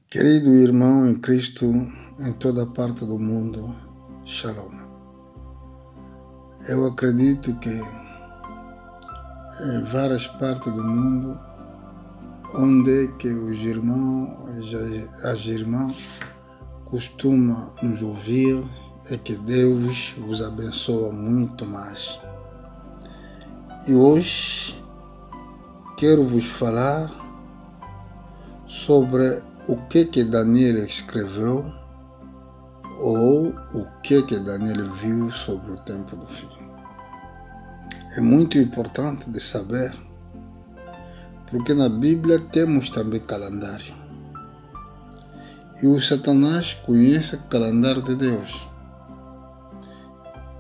Querido irmão em Cristo, em toda parte do mundo, Shalom. Eu acredito que em várias partes do mundo, onde é que os irmãos e as irmãs costumam nos ouvir, é que Deus vos abençoa muito mais. E hoje quero vos falar sobre o que Daniel escreveu ou o que Daniel viu sobre o tempo do fim. É muito importante de saber, porque na Bíblia temos também calendário. E o Satanás conhece o calendário de Deus.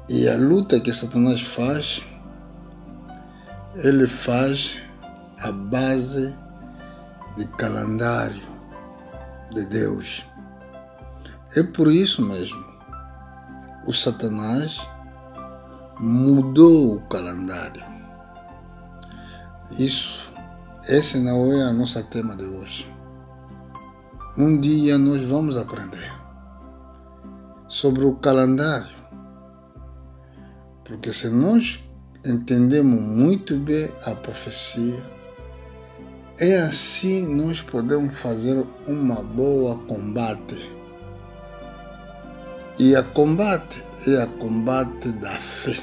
E a luta que Satanás faz, ele faz a base de calendário de Deus. É por isso mesmo, o Satanás mudou o calendário. Esse não é o nosso tema de hoje. Um dia nós vamos aprender sobre o calendário, porque se nós entendemos muito bem a profecia, é assim nós podemos fazer uma boa combate. E a combate é a combate da fé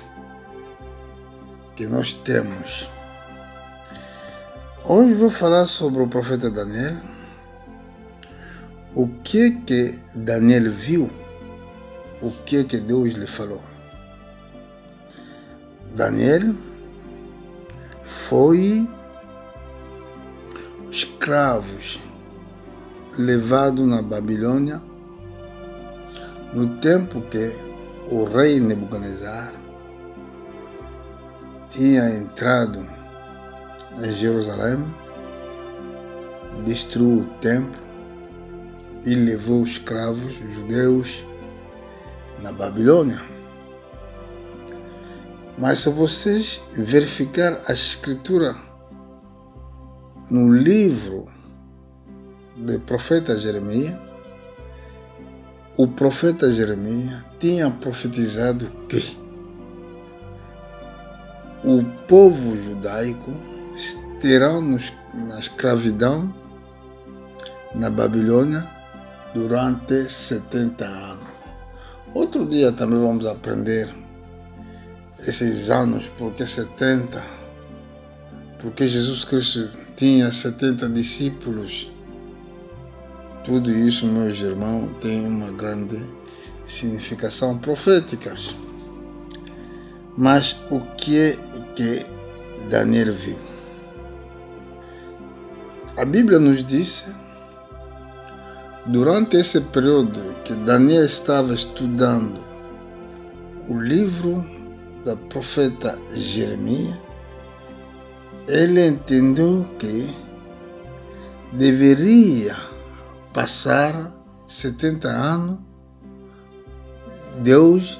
que nós temos. Hoje vou falar sobre o profeta Daniel. O que Daniel viu, o que Deus lhe falou. Daniel foi escravos levado na Babilônia no tempo que o rei Nebuchadnezzar tinha entrado em Jerusalém, destruiu o templo e levou os escravos judeus na Babilônia. Mas se vocês verificar a escritura no livro do profeta Jeremias, o profeta Jeremias tinha profetizado que o povo judaico estará na escravidão na Babilônia durante 70 anos. Outro dia também vamos aprender esses anos, porque 70, porque Jesus Cristo tinha 70 discípulos. Tudo isso, meus irmãos, tem uma grande significação profética. Mas o que Daniel viu? A Bíblia nos diz, durante esse período que Daniel estava estudando o livro do profeta Jeremias, ele entendeu que deveria passar 70 anos, Deus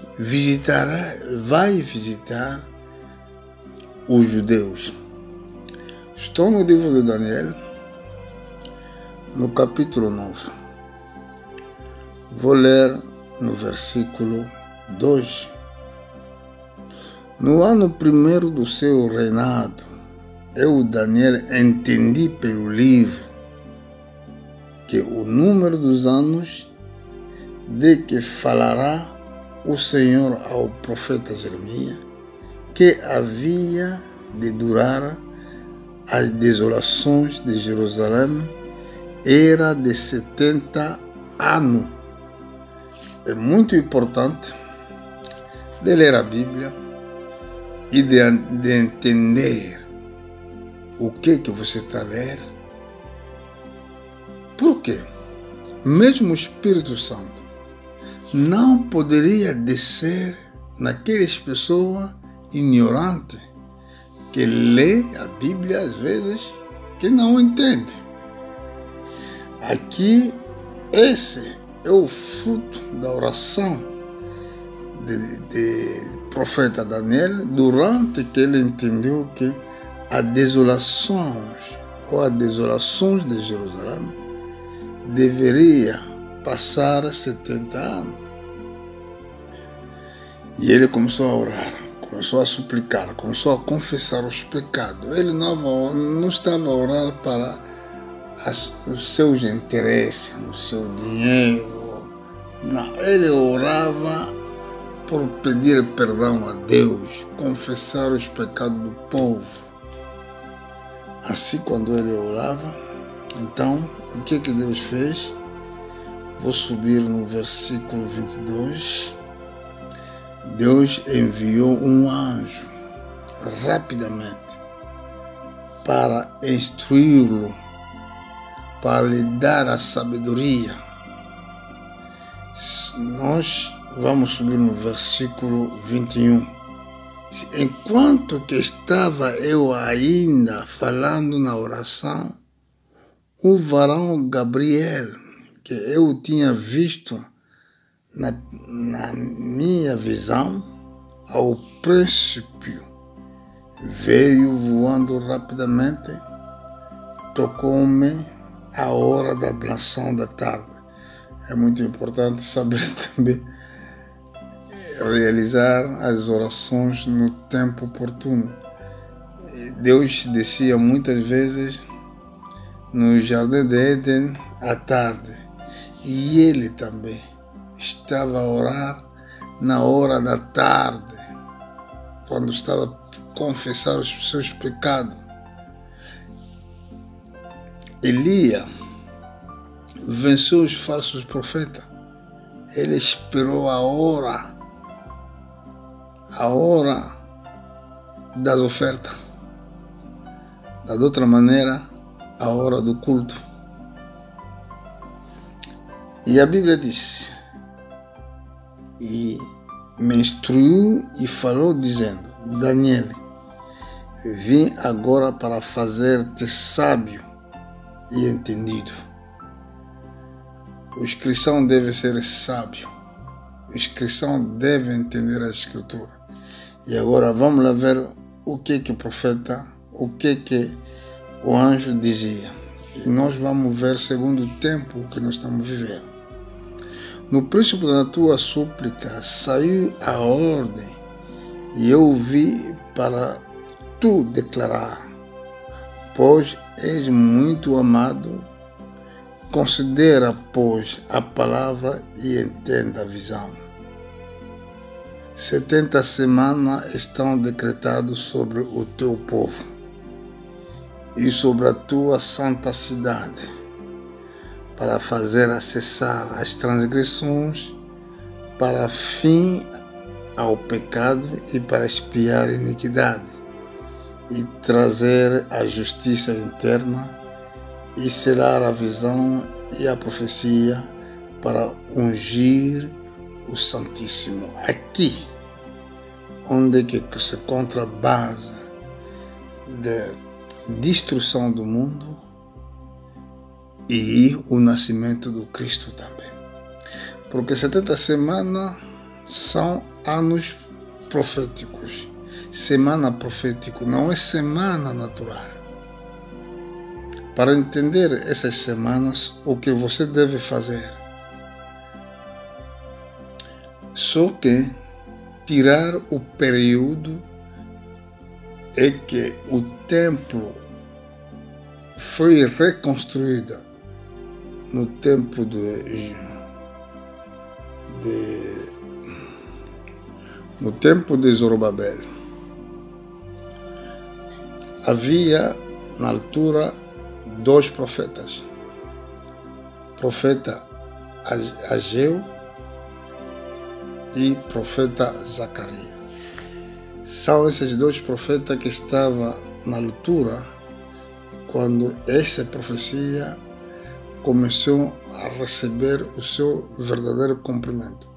vai visitar os judeus. Estou no livro de Daniel, no capítulo 9. Vou ler no versículo 2. No ano primeiro do seu reinado, eu, Daniel, entendi pelo livro que o número dos anos de que falará o Senhor ao profeta Jeremias, que havia de durar as desolações de Jerusalém, era de 70 anos. É muito importante de ler a Bíblia e de entender o que você está a ler. Por quê? Mesmo o Espírito Santo não poderia descer naquelas pessoas ignorantes que lê a Bíblia às vezes que não entende. Aqui, esse é o fruto da oração de profeta Daniel durante que ele entendeu que as desolações de Jerusalém deveria passar 70 anos. E ele começou a orar, começou a suplicar, começou a confessar os pecados. Ele não estava a orar para os seus interesses, o seu dinheiro. Não, ele orava por pedir perdão a Deus, confessar os pecados do povo. Assim, quando ele orava, então, o que Deus fez? Vou subir no versículo 22. Deus enviou um anjo rapidamente para instruí-lo, para lhe dar a sabedoria. Nós vamos subir no versículo 21. Enquanto que estava eu ainda falando na oração, o varão Gabriel, que eu tinha visto na minha visão, ao princípio, veio voando rapidamente, tocou-me a hora da ablação da tarde. É muito importante saber também realizar as orações no tempo oportuno. Deus descia muitas vezes no jardim de Éden à tarde, e ele também estava a orar na hora da tarde, quando estava a confessar os seus pecados. Elias venceu os falsos profetas. Ele esperou a hora das ofertas. Da outra maneira, a hora do culto. E a Bíblia diz: e me instruiu e falou dizendo: Daniel, vim agora para fazer-te sábio e entendido. Os cristãos devem ser sábios. Os cristãos devem entender a Escritura. E agora vamos lá ver o que o profeta, o que o anjo dizia. E nós vamos ver segundo o tempo que nós estamos vivendo. No princípio da tua súplica saiu a ordem, e eu vi para tu declarar, pois és muito amado. Considera, pois, a palavra e entenda a visão. 70 semanas estão decretadas sobre o teu povo e sobre a tua santa cidade, para fazer cessar as transgressões, para fim ao pecado e para expiar a iniquidade, e trazer a justiça interna, e selar a visão e a profecia, para ungir o Santíssimo. Aqui, onde que se encontra a base da destruição do mundo e o nascimento do Cristo também. Porque 70 semanas são anos proféticos. Semana profética não é semana natural. Para entender essas semanas, o que você deve fazer? Só que tirar o período em que o templo foi reconstruído no tempo no tempo de Zorobabel. Havia na altura dois profetas, profeta Ageu e profeta Zacarias. São esses dois profetas que estavam na altura quando essa profecia começou a receber o seu verdadeiro cumprimento.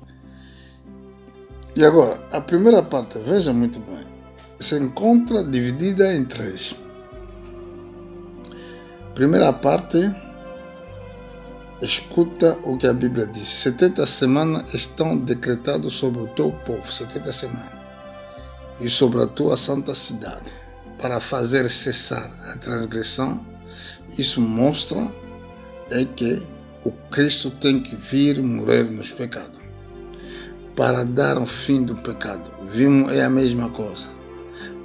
E agora, a primeira parte, veja muito bem, se encontra dividida em três. Primeira parte, escuta o que a Bíblia diz. 70 semanas estão decretadas sobre o teu povo, 70 semanas, e sobre a tua santa cidade, para fazer cessar a transgressão. Isso mostra que o Cristo tem que vir morrer nos pecados para dar um fim do pecado. Vimos, é a mesma coisa.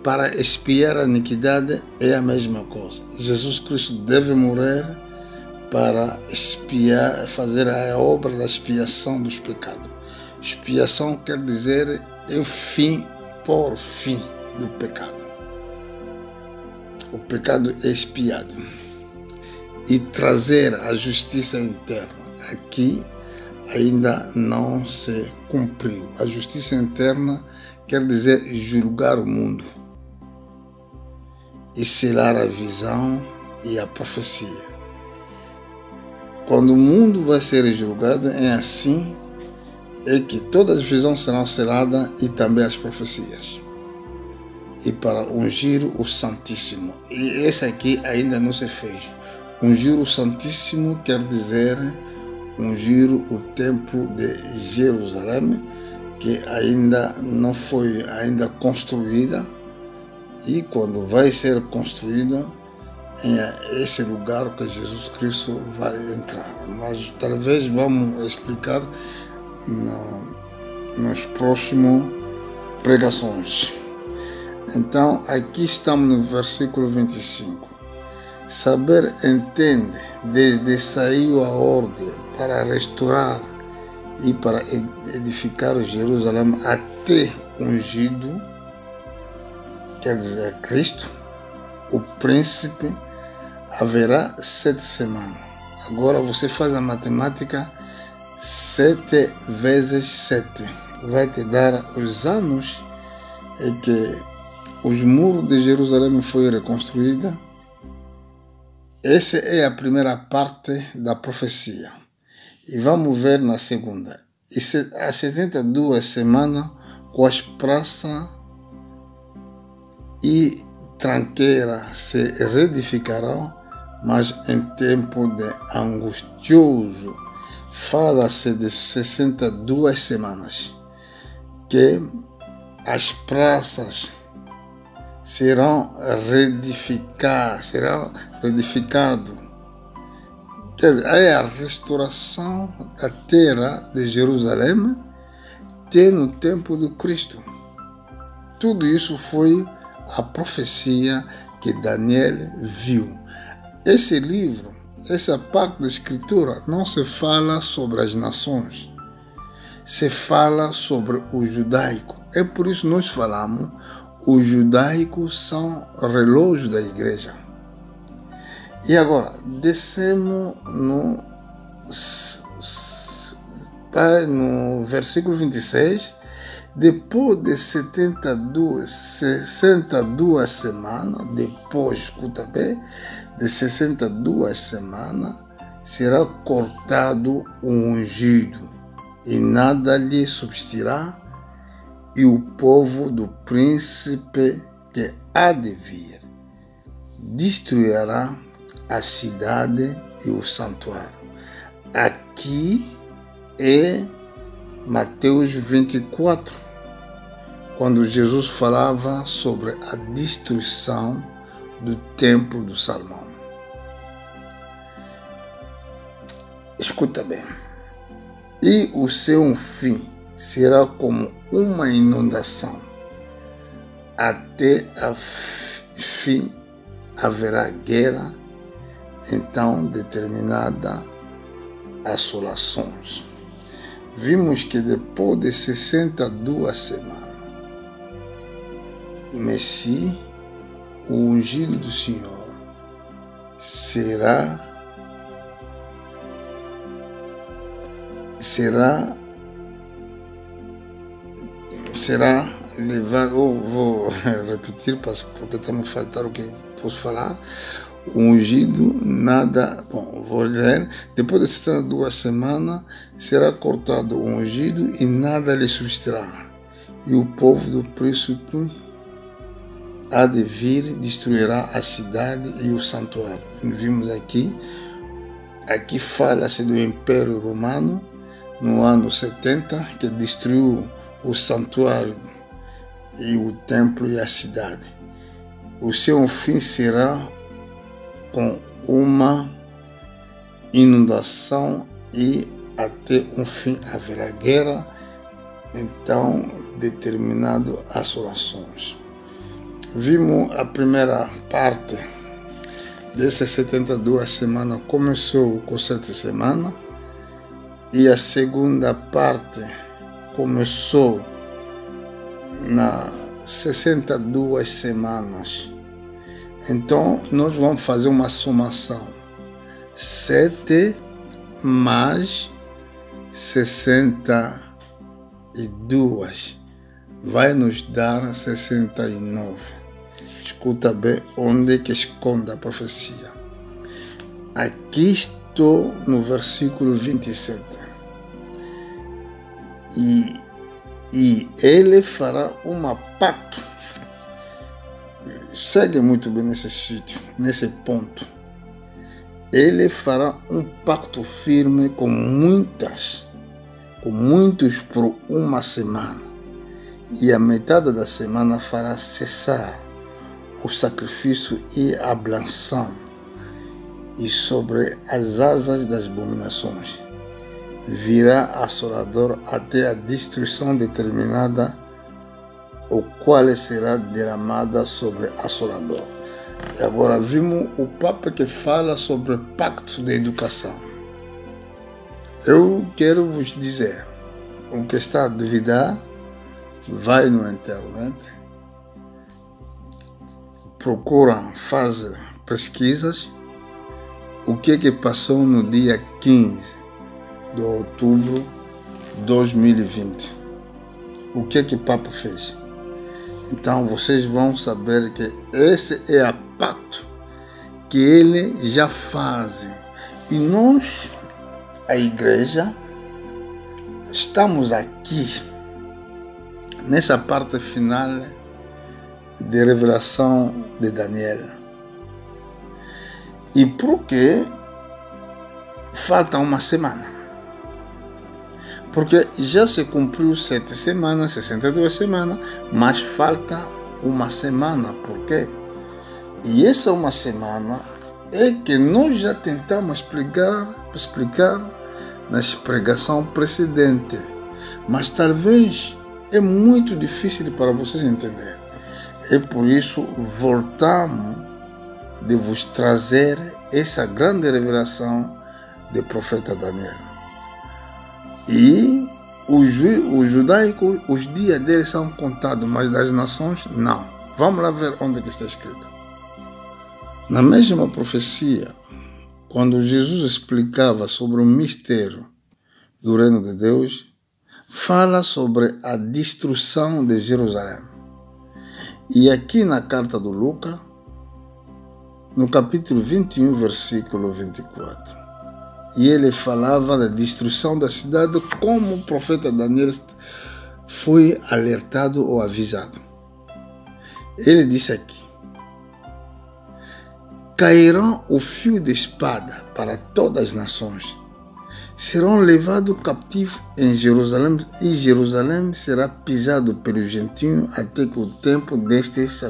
Para expiar a iniquidade é a mesma coisa. Jesus Cristo deve morrer para expiar, fazer a obra da expiação dos pecados. Expiação quer dizer o fim por fim do pecado. O pecado é expiado. E trazer a justiça interna. Aqui ainda não se cumpriu. A justiça interna quer dizer julgar o mundo e selar a visão e a profecia. Quando o mundo vai ser julgado, é assim, é que todas as visões serão seladas e também as profecias. E para ungir o Santíssimo. E esse aqui ainda não se fez. Ungir o Santíssimo quer dizer ungir o templo de Jerusalém, que ainda não foi construída, e quando vai ser construída, é esse lugar que Jesus Cristo vai entrar. Mas talvez vamos explicar nos próximos pregações. Então, aqui estamos no versículo 25. Saber entende, desde saiu a ordem para restaurar e para edificar Jerusalém até ungido, quer dizer Cristo, o príncipe, haverá 7 semanas. Agora você faz a matemática, 7 vezes 7. Vai te dar os anos em que os muros de Jerusalém foram reconstruídos. Essa é a primeira parte da profecia. E vamos ver na segunda. E as 72 semanas com as praças e tranqueiras se reedificarão, mas em tempo de angustioso. Fala-se de 62 semanas, que as praças serão reedificadas. É a restauração da terra de Jerusalém no tempo de Cristo. Tudo isso foi a profecia que Daniel viu. Esse livro, essa parte da escritura, não se fala sobre as nações, se fala sobre o judaico. É por isso que nós falamos, os judaicos são relógios da igreja. E agora, descemos no versículo 26, depois de 62 semanas, depois, escuta bem, de 62 semanas, será cortado o ungido, e nada lhe subsistirá, e o povo do príncipe que há de vir destruirá a cidade e o santuário. Aqui é Mateus 24, quando Jesus falava sobre a destruição do templo do Salomão. Escuta bem. E o seu fim será como uma inundação. Até a fim haverá guerra, então determinada assolações. Vimos que depois de 62 semanas, o Messias, o ungido do Senhor, será levado. Vou repetir porque está me faltando o que posso falar. O ungido, nada. Bom, vou ler. Depois de 72 semanas, será cortado o ungido e nada lhe subsistirá. E o povo do príncipe há de vir, destruirá a cidade e o santuário. Vimos aqui fala-se do Império Romano, no ano 70, que destruiu o santuário e o templo e a cidade. O seu fim será com uma inundação e até um fim haverá guerra. Então, determinado assolações. Vimos a primeira parte dessas 72 semanas, começou com 7 semanas, e a segunda parte começou nas 62 semanas. Então, nós vamos fazer uma somação. 7 mais 62 vai nos dar 69. Escuta bem onde que esconde a profecia. Aqui estou no versículo 27. E ele fará uma pacto. Segue muito bem nesse sítio, nesse ponto. Ele fará um pacto firme com muitos por uma semana. E a metade da semana fará cessar o sacrifício e a ablação, e sobre as asas das abominações virá assolador até a destruição determinada, o qual será derramada sobre assolador. E agora vimos o Papa que fala sobre pacto de educação. Eu quero vos dizer, o que está a duvidar, vai no internet, procura, faz pesquisas, o que passou no dia 15 de outubro de 2020. O que o Papa fez? Então vocês vão saber que esse é o pacto que ele já faz. E nós, a igreja, estamos aqui nessa parte final de revelação de Daniel. E por que falta uma semana? Porque já se cumpriu 7 semanas, 62 semanas, mas falta uma semana. Por quê? E essa uma semana é que nós já tentamos explicar nas pregação precedente, mas talvez é muito difícil para vocês entenderem. É por isso voltamos de vos trazer essa grande revelação do profeta Daniel. E os judaicos, os dias deles são contados, mas das nações, não. Vamos lá ver onde que está escrito. Na mesma profecia, quando Jesus explicava sobre o mistério do reino de Deus, fala sobre a destruição de Jerusalém. E aqui na carta do Lucas, no capítulo 21, versículo 24, e ele falava da destruição da cidade, como o profeta Daniel foi alertado ou avisado. Ele disse aqui: cairão o fio de espada para todas as nações, serão levados cativos em Jerusalém, e Jerusalém será pisado pelos gentios até que o tempo destes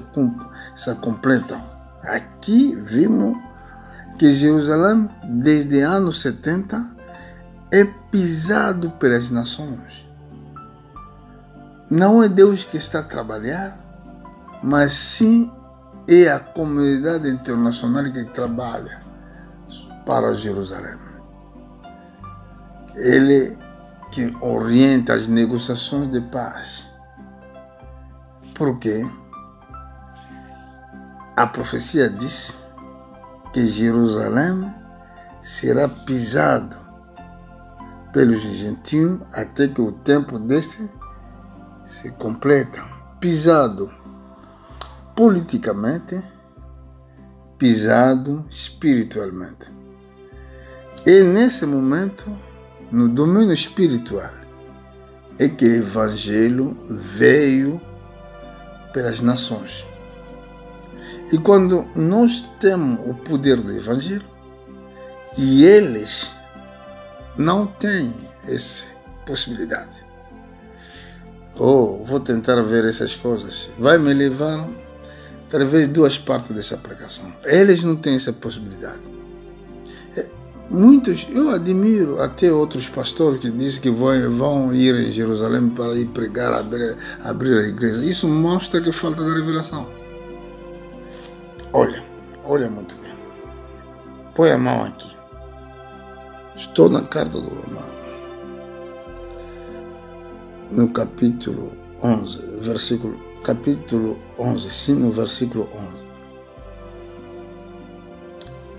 se completam. Aqui vimos que Jerusalém, desde anos 70, é pisado pelas nações. Não é Deus que está a trabalhar, mas sim é a comunidade internacional que trabalha para Jerusalém. Ele que orienta as negociações de paz. Porque a profecia diz que Jerusalém será pisado pelos gentios até que o tempo deste se completa. Pisado politicamente, pisado espiritualmente. E nesse momento, no domínio espiritual, é que o Evangelho veio pelas nações. E quando nós temos o poder do Evangelho, e eles não têm essa possibilidade. Vou tentar ver essas coisas. Vai me levar, talvez, 2 partes dessa pregação. Eles não têm essa possibilidade. Muitos, eu admiro até outros pastores que dizem que vão ir em Jerusalém para ir pregar, abrir a igreja. Isso mostra que falta de revelação. Olha muito bem. Põe a mão aqui. Estou na carta do Romano, no capítulo 11, capítulo 11, sim, no versículo 11.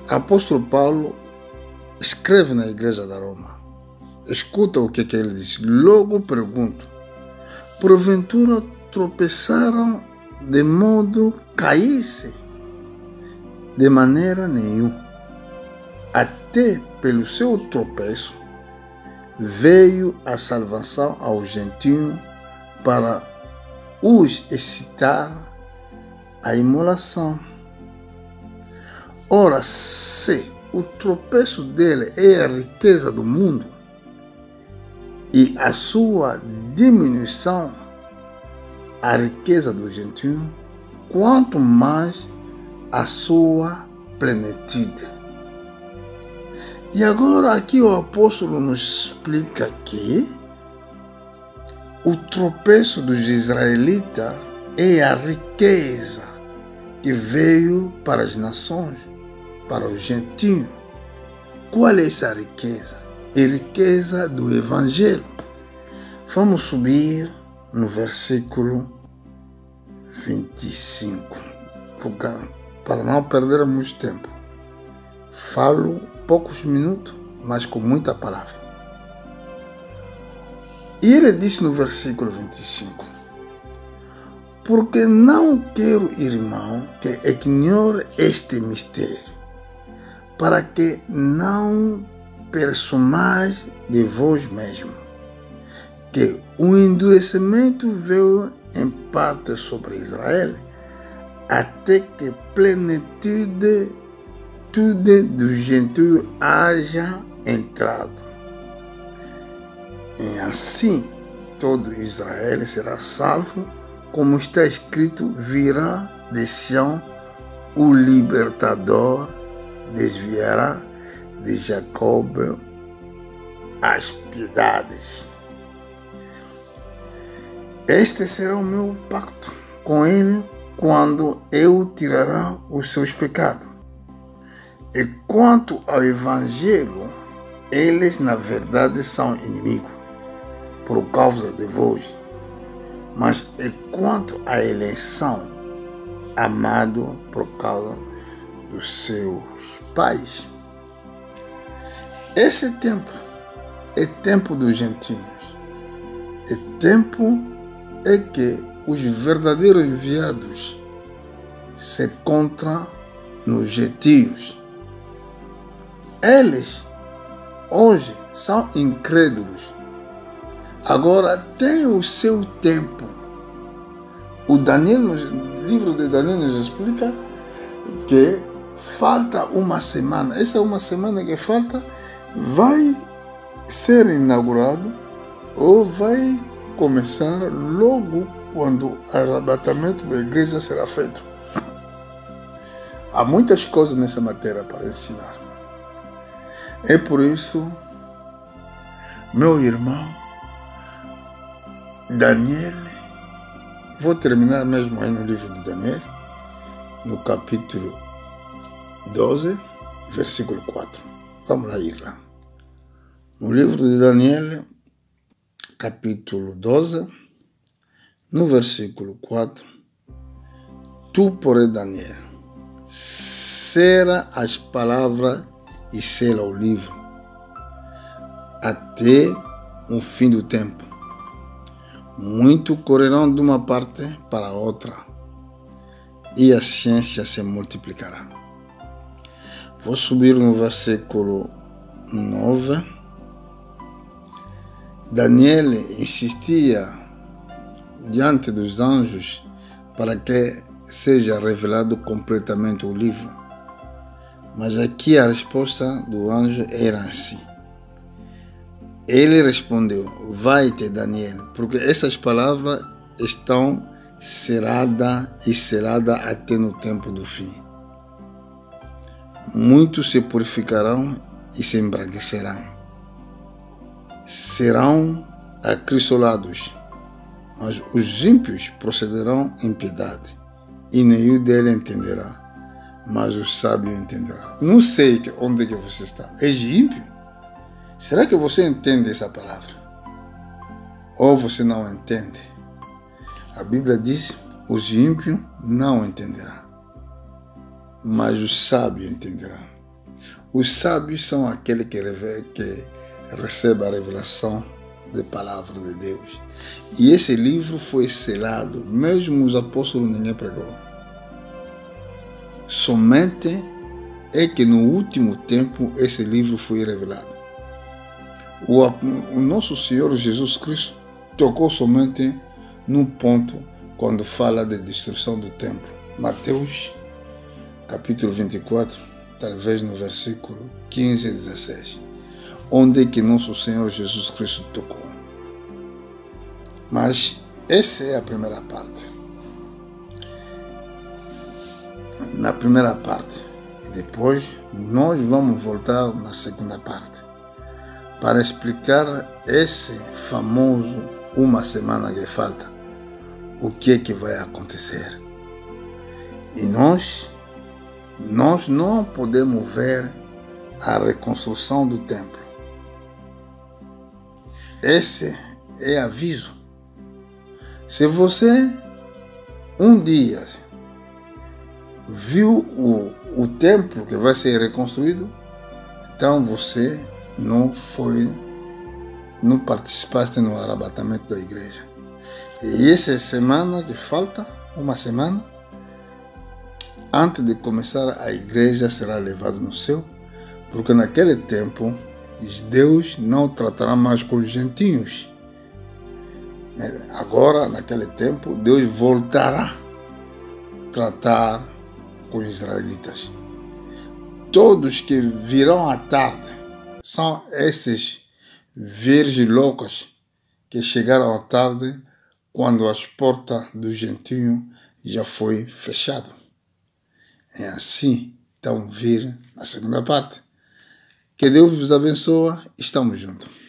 Apóstolo Paulo escreve na igreja da Roma. Escuta o que ele diz. Logo pergunto, porventura tropeçaram de modo caísse? De maneira nenhuma. Até pelo seu tropeço veio a salvação aos gentios para os excitar à imolação. Ora, se o tropeço dele é a riqueza do mundo e a sua diminuição a riqueza do gentio, quanto mais a sua plenitude. E agora aqui o apóstolo nos explica que o tropeço dos israelitas é a riqueza que veio para as nações, para os gentios. Qual é essa riqueza? É a riqueza do Evangelho. Vamos subir no versículo 25, para não perdermos tempo. Falo poucos minutos, mas com muita palavra. E ele diz no versículo 25, porque não quero, irmão, que ignore este mistério, para que não presumais de vós mesmo, que o endurecimento veio em parte sobre Israel, até que plenitude do gentio haja entrado. E assim todo Israel será salvo, como está escrito, virá de Sião o libertador, desviará de Jacob as piedades. Este será o meu pacto com ele quando eu tirará os seus pecados. E quanto ao Evangelho, eles na verdade são inimigos por causa de vós. Mas e quanto à eleição, amado por causa dos seus pais. Esse tempo é tempo dos gentios. É tempo em que os verdadeiros enviados se encontram nos gentios. Eles hoje são incrédulos. Agora tem o seu tempo. O livro de Daniel nos explica que falta uma semana. Essa uma semana que falta vai ser inaugurado ou vai começar logo quando o arrebatamento da igreja será feito. Há muitas coisas nessa matéria para ensinar. É por isso, meu irmão, Daniel, vou terminar mesmo aí no livro de Daniel, no capítulo 12, versículo 4. Vamos lá ir lá. No livro de Daniel, capítulo 12, no versículo 4, tu, porém, Daniel, será as palavras e sela o livro, até o fim do tempo. Muito correrão de uma parte para outra, e a ciência se multiplicará. Vou subir no versículo 9. Daniel insistia diante dos anjos para que seja revelado completamente o livro. Mas aqui a resposta do anjo era assim. Ele respondeu, vai-te, Daniel, porque essas palavras estão seladas até no tempo do fim. Muitos se purificarão e se embranquecerão. Serão acrissolados, mas os ímpios procederão em piedade, e nenhum dele entenderá, mas o sábio entenderá. Não sei onde que você está. És ímpio? Será que você entende essa palavra? Ou você não entende? A Bíblia diz, os ímpios não entenderão, mas o sábio entenderá. Os sábios são aqueles que recebem a revelação da palavra de Deus. E esse livro foi selado, mesmo os apóstolos ninguém pregou. Somente é que no último tempo esse livro foi revelado. O nosso Senhor Jesus Cristo tocou somente num ponto quando fala de destruição do templo. Mateus, capítulo 24, talvez no versículo 15 e 16, onde é que nosso Senhor Jesus Cristo tocou. Mas essa é a primeira parte. Na primeira parte. E depois nós vamos voltar na segunda parte para explicar esse famoso uma semana que falta. O que é que vai acontecer? E nós não podemos ver a reconstrução do templo. Esse é aviso. Se você um dia viu o templo que vai ser reconstruído, então você não participaste no arrebatamento da igreja. E essa semana que falta, uma semana, antes de começar a igreja será levada no céu, porque naquele tempo Deus não tratará mais com os gentios. Agora, naquele tempo, Deus voltará a tratar com os israelitas. Todos que virão à tarde são esses virgens loucas que chegaram à tarde quando as portas do gentio já foi fechado. É assim, então vir na segunda parte. Que Deus vos abençoe, estamos juntos.